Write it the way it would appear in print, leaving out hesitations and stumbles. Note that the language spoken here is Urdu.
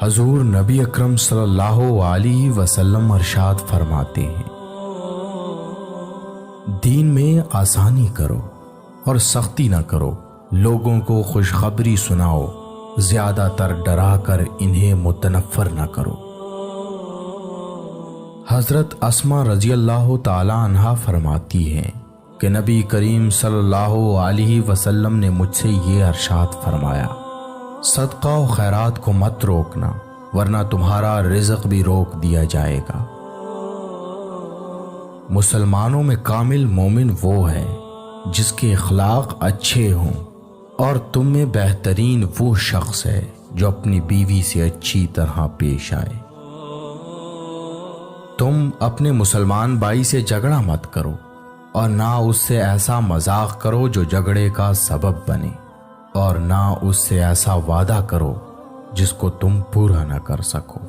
حضور نبی اکرم صلی اللہ علیہ وسلم ارشاد فرماتے ہیں، دین میں آسانی کرو اور سختی نہ کرو، لوگوں کو خوشخبری سناؤ، زیادہ تر ڈرا کر انہیں متنفر نہ کرو۔ حضرت اسماء رضی اللہ تعالی عنہا فرماتی ہیں کہ نبی کریم صلی اللہ علیہ وسلم نے مجھ سے یہ ارشاد فرمایا، صدقہ و خیرات کو مت روکنا ورنہ تمہارا رزق بھی روک دیا جائے گا۔ مسلمانوں میں کامل مومن وہ ہے جس کے اخلاق اچھے ہوں، اور تم میں بہترین وہ شخص ہے جو اپنی بیوی سے اچھی طرح پیش آئے۔ تم اپنے مسلمان بھائی سے جھگڑا مت کرو اور نہ اس سے ایسا مذاق کرو جو جھگڑے کا سبب بنے، اور نہ اس سے ایسا وعدہ کرو جس کو تم پورا نہ کر سکو۔